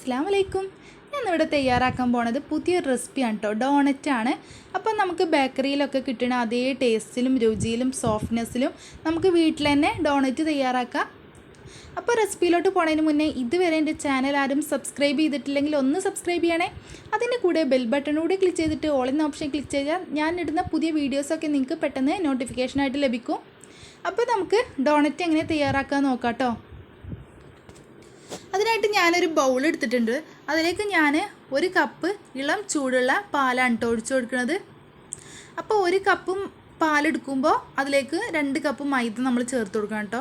അസ്സലാമു അലൈക്കും. ഞാനിവിടെ തയ്യാറാക്കാൻ പോണത് പുതിയൊരു റെസിപ്പിയാണ് കേട്ടോ. ഡോണറ്റാണ്. അപ്പം നമുക്ക് ബേക്കറിയിലൊക്കെ കിട്ടുന്ന അതേ ടേസ്റ്റിലും രുചിയിലും സോഫ്റ്റ്നെസ്സിലും നമുക്ക് വീട്ടിൽ തന്നെ ഡോണറ്റ് തയ്യാറാക്കാം. അപ്പോൾ റെസിപ്പിയിലോട്ട് പോണതിന് മുന്നേ ഇതുവരെ എൻ്റെ ചാനൽ ആരും സബ്സ്ക്രൈബ് ചെയ്തിട്ടില്ലെങ്കിൽ ഒന്ന് സബ്സ്ക്രൈബ് ചെയ്യണേ. അതിൻ്റെ കൂടെ ബെൽ ബട്ടൺ കൂടെ ക്ലിക്ക് ചെയ്തിട്ട് ഓൾ എന്ന ഓപ്ഷൻ ക്ലിക്ക് ചെയ്താൽ ഞാൻ ഇടുന്ന പുതിയ വീഡിയോസൊക്കെ നിങ്ങൾക്ക് പെട്ടെന്ന് നോട്ടിഫിക്കേഷനായിട്ട് ലഭിക്കും. അപ്പോൾ നമുക്ക് ഡോണറ്റ് എങ്ങനെ തയ്യാറാക്കാൻ നോക്കാം കേട്ടോ. അതിനായിട്ട് ഞാനൊരു ബൗൾ എടുത്തിട്ടുണ്ട്. അതിലേക്ക് ഞാൻ ഒരു കപ്പ് ഇളം ചൂടുള്ള പാലാണ് കേട്ടോ ഒഴിച്ചു കൊടുക്കുന്നത്. അപ്പോൾ ഒരു കപ്പും പാലെടുക്കുമ്പോൾ അതിലേക്ക് 2 കപ്പ് മൈദ നമ്മൾ ചേർത്ത് കൊടുക്കണം കേട്ടോ.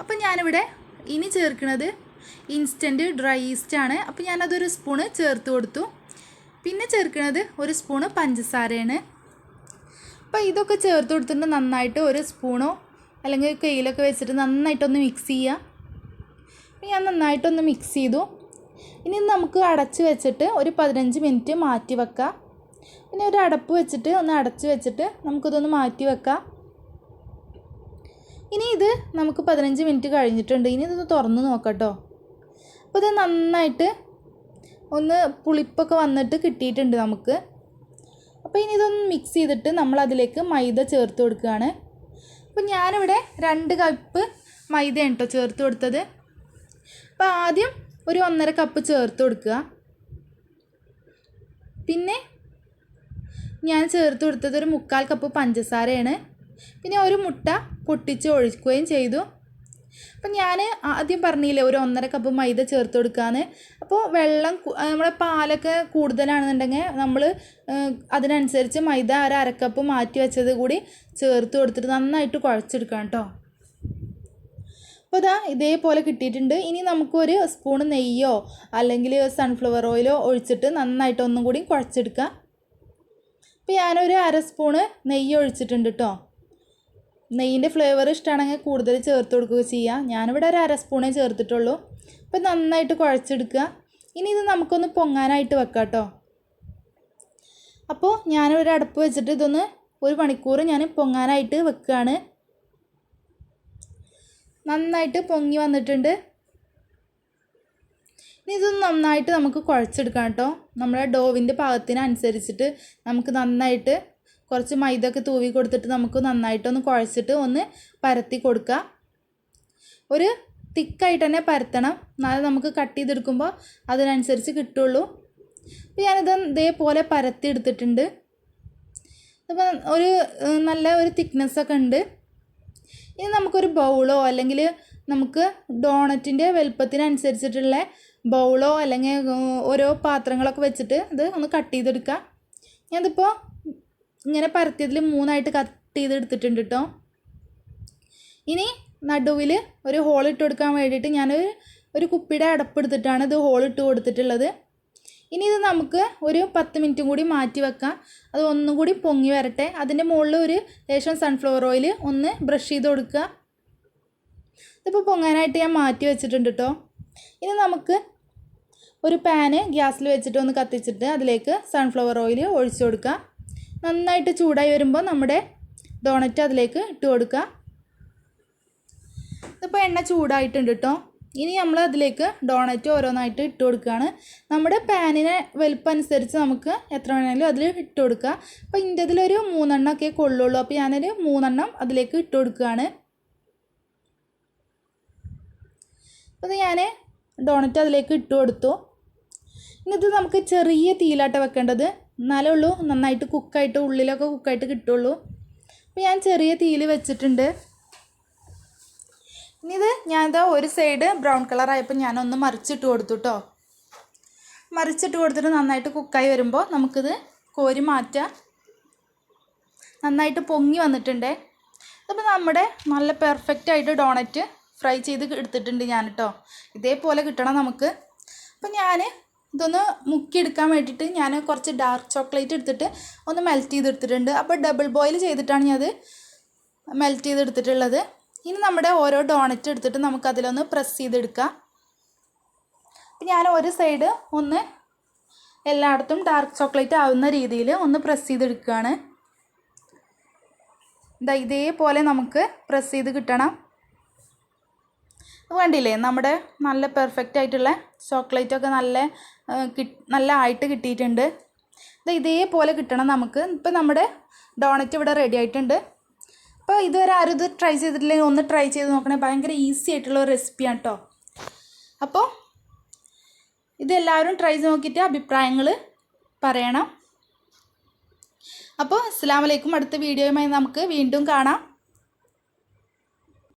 അപ്പോൾ ഞാനിവിടെ ഇനി ചേർക്കുന്നത് ഇൻസ്റ്റൻറ്റ് ഡ്രൈ ഈസ്റ്റാണ്. അപ്പോൾ ഞാനതൊരു സ്പൂണ് ചേർത്ത് കൊടുത്തു. പിന്നെ ചേർക്കുന്നത് ഒരു സ്പൂണ് പഞ്ചസാരയാണ്. അപ്പോൾ ഇതൊക്കെ ചേർത്ത് കൊടുത്തിട്ട് നന്നായിട്ട് ഒരു സ്പൂണോ അല്ലെങ്കിൽ കയ്യിലൊക്കെ വെച്ചിട്ട് നന്നായിട്ടൊന്ന് മിക്സ് ചെയ്യുക. ഞാൻ നന്നായിട്ടൊന്ന് മിക്സ് ചെയ്തു. ഇനി നമുക്ക് അടച്ച് വെച്ചിട്ട് ഒരു 15 മിനിറ്റ് മാറ്റി വെക്കാം. പിന്നെ ഒരു അടപ്പ് വെച്ചിട്ട് ഒന്ന് അടച്ച് വെച്ചിട്ട് നമുക്കിതൊന്ന് മാറ്റി വെക്കാം. ഇനി ഇത് നമുക്ക് 15 മിനിറ്റ് കഴിഞ്ഞിട്ടുണ്ട്. ഇനി ഇതൊന്ന് തുറന്ന് നോക്കാം കേട്ടോ. അപ്പോൾ ഇത് നന്നായിട്ട് ഒന്ന് പുളിപ്പൊക്കെ വന്നിട്ട് കിട്ടിയിട്ടുണ്ട് നമുക്ക്. അപ്പോൾ ഇനി ഇതൊന്ന് മിക്സ് ചെയ്തിട്ട് നമ്മളതിലേക്ക് മൈദ ചേർത്ത് കൊടുക്കുകയാണ്. അപ്പോൾ ഞാനിവിടെ 2 കപ്പ് മൈദയാണ് കേട്ടോ ചേർത്ത് കൊടുത്തത്. അപ്പോൾ ആദ്യം ഒരു 1.5 കപ്പ് ചേർത്ത് കൊടുക്കുക. പിന്നെ ഞാൻ ചേർത്ത് കൊടുത്തത് ഒരു 3/4 കപ്പ് പഞ്ചസാരയാണ്. പിന്നെ ഒരു മുട്ട പൊട്ടിച്ച് ഒഴിക്കുകയും ചെയ്തു. അപ്പം ഞാൻ ആദ്യം പറഞ്ഞില്ലേ ഒരു 1.5 കപ്പ് മൈദ ചേർത്ത് കൊടുക്കാമെന്ന്. അപ്പോൾ വെള്ളം നമ്മുടെ പാലൊക്കെ കൂടുതലാണെന്നുണ്ടെങ്കിൽ നമ്മൾ അതിനനുസരിച്ച് മൈദ ഒരു 1/2 കപ്പ് മാറ്റി വെച്ചത് കൂടി ചേർത്ത് കൊടുത്തിട്ട് നന്നായിട്ട് കുഴച്ചെടുക്കാം കേട്ടോ. അപ്പോൾ ഇതാ ഇതേപോലെ കിട്ടിയിട്ടുണ്ട്. ഇനി നമുക്കൊരു സ്പൂണ് നെയ്യോ അല്ലെങ്കിൽ സൺഫ്ലവർ ഓയിലോ ഒഴിച്ചിട്ട് നന്നായിട്ട് ഒന്നും കൂടി കുഴച്ചെടുക്കാം. അപ്പോൾ ഞാനൊരു 1/2 സ്പൂണ് നെയ്യ് ഒഴിച്ചിട്ടുണ്ട് കേട്ടോ. നെയ്യിൻ്റെ ഫ്ലേവർ ഇഷ്ടമാണെങ്കിൽ കൂടുതൽ ചേർത്ത് കൊടുക്കുക ചെയ്യുക. ഞാനിവിടെ ഒരു 1/2 സ്പൂണേ ചേർത്തിട്ടുള്ളൂ. അപ്പോൾ നന്നായിട്ട് കുഴച്ചെടുക്കുക. ഇനി ഇത് നമുക്കൊന്ന് പൊങ്ങാനായിട്ട് വെക്കാം കേട്ടോ. അപ്പോൾ ഞാനൊരു അടപ്പ് വെച്ചിട്ട് ഇതൊന്ന് 1 മണിക്കൂർ ഞാൻ പൊങ്ങാനായിട്ട് വെക്കുകയാണ്. നന്നായിട്ട് പൊങ്ങി വന്നിട്ടുണ്ട്. ഇനി ഇതൊന്ന് നന്നായിട്ട് നമുക്ക് കുഴച്ചെടുക്കാം കേട്ടോ. നമ്മുടെ ഡോവിൻ്റെ പാകത്തിനനുസരിച്ചിട്ട് നമുക്ക് നന്നായിട്ട് കുറച്ച് മൈദയൊക്കെ തൂവി കൊടുത്തിട്ട് നമുക്ക് നന്നായിട്ടൊന്ന് കുഴച്ചിട്ട് ഒന്ന് പരത്തി കൊടുക്കുക. ഒരു തിക്കായിട്ട് തന്നെ പരത്തണം, എന്നാലും നമുക്ക് കട്ട് ചെയ്തെടുക്കുമ്പോൾ അതിനനുസരിച്ച് കിട്ടുള്ളൂ. അപ്പോൾ ഞാനിത് ഇതേപോലെ പരത്തി എടുത്തിട്ടുണ്ട്. അപ്പോൾ ഒരു നല്ല ഒരു തിക്നെസ്സൊക്കെ ഉണ്ട്. ഇനി നമുക്കൊരു ബൗളോ അല്ലെങ്കിൽ നമുക്ക് ഡോണറ്റിൻ്റെ വലുപ്പത്തിനനുസരിച്ചിട്ടുള്ള ബൗളോ അല്ലെങ്കിൽ ഓരോ പാത്രങ്ങളൊക്കെ വെച്ചിട്ട് ഇത് ഒന്ന് കട്ട് ചെയ്തെടുക്കാം. ഞാനിതിപ്പോൾ ഇങ്ങനെ പരത്തിയതിൽ 3ആയിട്ട് കട്ട് ചെയ്തെടുത്തിട്ടുണ്ട് കേട്ടോ. ഇനി നടുവിൽ ഒരു ഹോൾ ഇട്ട് കൊടുക്കാൻ വേണ്ടിയിട്ട് ഒരു കുപ്പിയുടെ അടപ്പെടുത്തിട്ടാണ് ഇത് ഹോൾ ഇട്ട് കൊടുത്തിട്ടുള്ളത്. ഇനി ഇത് നമുക്ക് ഒരു 10 മിനിറ്റും കൂടി മാറ്റി വെക്കാം. അത് ഒന്നും കൂടി പൊങ്ങി വരട്ടെ. അതിൻ്റെ മുകളിൽ ഒരു ലേശം സൺഫ്ലവർ ഓയിൽ ഒന്ന് ബ്രഷ് ചെയ്ത് കൊടുക്കുക. ഇതിപ്പോൾ പൊങ്ങാനായിട്ട് ഞാൻ മാറ്റി വെച്ചിട്ടുണ്ട് കേട്ടോ. ഇനി നമുക്ക് ഒരു പാന് ഗ്യാസിൽ വെച്ചിട്ട് ഒന്ന് കത്തിച്ചിട്ട് അതിലേക്ക് സൺഫ്ലവർ ഓയിൽ ഒഴിച്ചു കൊടുക്കുക. നന്നായിട്ട് ചൂടായി വരുമ്പോൾ നമ്മുടെ ഡോണറ്റ് അതിലേക്ക് ഇട്ട് കൊടുക്കുക. ഇതിപ്പോൾ എണ്ണ ചൂടായിട്ടുണ്ട് കേട്ടോ. ഇനി നമ്മൾ അതിലേക്ക് ഡോണറ്റ് ഓരോന്നായിട്ട് ഇട്ട് കൊടുക്കുകയാണ്. നമ്മുടെ പാനിനെ വലുപ്പം അനുസരിച്ച് നമുക്ക് എത്ര വേണമെങ്കിലും അതിൽ ഇട്ട് കൊടുക്കുക. അപ്പോൾ ഇതിൻ്റെ ഇതിലൊരു 3 എണ്ണമൊക്കെ കൊള്ളുള്ളൂ. അപ്പോൾ ഞാനൊരു 3 എണ്ണം അതിലേക്ക് ഇട്ട് കൊടുക്കുകയാണ്. അപ്പോൾ ഞാൻ ഡോണറ്റ് അതിലേക്ക് ഇട്ട് കൊടുത്തു. ഇനി ഇത് നമുക്ക് ചെറിയ തീയിലാട്ട വെക്കേണ്ടത്, എന്നാലേ ഉള്ളൂ നന്നായിട്ട് കുക്കായിട്ട് ഉള്ളിലൊക്കെ കുക്കായിട്ട് കിട്ടുള്ളൂ. അപ്പോൾ ഞാൻ ചെറിയ തീയിൽ വെച്ചിട്ടുണ്ട്. ഇനി ഇത് ഞാനിതാ ഒരു സൈഡ് ബ്രൗൺ കളറായപ്പോൾ ഞാനൊന്ന് മറിച്ചിട്ട് കൊടുത്തു കേട്ടോ. മറിച്ചിട്ട് കൊടുത്തിട്ട് നന്നായിട്ട് കുക്കായി വരുമ്പോൾ നമുക്കിത് കോരി മാറ്റാം. നന്നായിട്ട് പൊങ്ങി വന്നിട്ടുണ്ട്. അപ്പോൾ നമ്മുടെ നല്ല പെർഫെക്റ്റായിട്ട് ഡോണറ്റ് ഫ്രൈ ചെയ്ത് എടുത്തിട്ടുണ്ട് ഞാൻ കേട്ടോ. ഇതേപോലെ കിട്ടണം നമുക്ക്. അപ്പോൾ ഞാൻ ഇതൊന്ന് മുക്കിയെടുക്കാൻ വേണ്ടിയിട്ട് ഞാൻ കുറച്ച് ഡാർക്ക് ചോക്ലേറ്റ് എടുത്തിട്ട് ഒന്ന് മെൽറ്റ് ചെയ്തെടുത്തിട്ടുണ്ട്. അപ്പോൾ ഡബിൾ ബോയിൽ ചെയ്തിട്ടാണ് ഞാനത് മെൽറ്റ് ചെയ്തെടുത്തിട്ടുള്ളത്. ഇനി നമ്മുടെ ഓരോ ഡോണറ്റ് എടുത്തിട്ട് നമുക്കതിലൊന്ന് പ്രസ് ചെയ്തെടുക്കാം. അപ്പം ഞാൻ ഒരു സൈഡ് ഒന്ന് എല്ലായിടത്തും ഡാർക്ക് ചോക്ലേറ്റ് ആവുന്ന രീതിയിൽ ഒന്ന് പ്രസ് ചെയ്തെടുക്കുകയാണ്. ഇതേപോലെ നമുക്ക് പ്രസ് ചെയ്ത് കിട്ടണം. വേണ്ടിയില്ലേ നമ്മുടെ നല്ല പെർഫെക്റ്റ് ആയിട്ടുള്ള ചോക്ലേറ്റൊക്കെ നല്ല ആയിട്ട് കിട്ടിയിട്ടുണ്ട്. ഇതേപോലെ കിട്ടണം നമുക്ക്. ഇപ്പം നമ്മുടെ ഡോണറ്റ് ഇവിടെ റെഡി ആയിട്ടുണ്ട്. അപ്പോൾ ഇതുവരെ ആരും ഇത് ട്രൈ ചെയ്തിട്ടില്ലെങ്കിൽ ഒന്ന് ട്രൈ ചെയ്ത് നോക്കണേ. ഭയങ്കര ഈസി ആയിട്ടുള്ള ഒരു റെസിപ്പിയാണ് കേട്ടോ. അപ്പോൾ ഇതെല്ലാവരും ട്രൈ ചെയ്ത് നോക്കിയിട്ട് അഭിപ്രായങ്ങൾ പറയണം. അപ്പോൾ അസ്സലാമു അലൈക്കും. അടുത്ത വീഡിയോയുമായി നമുക്ക് വീണ്ടും കാണാം.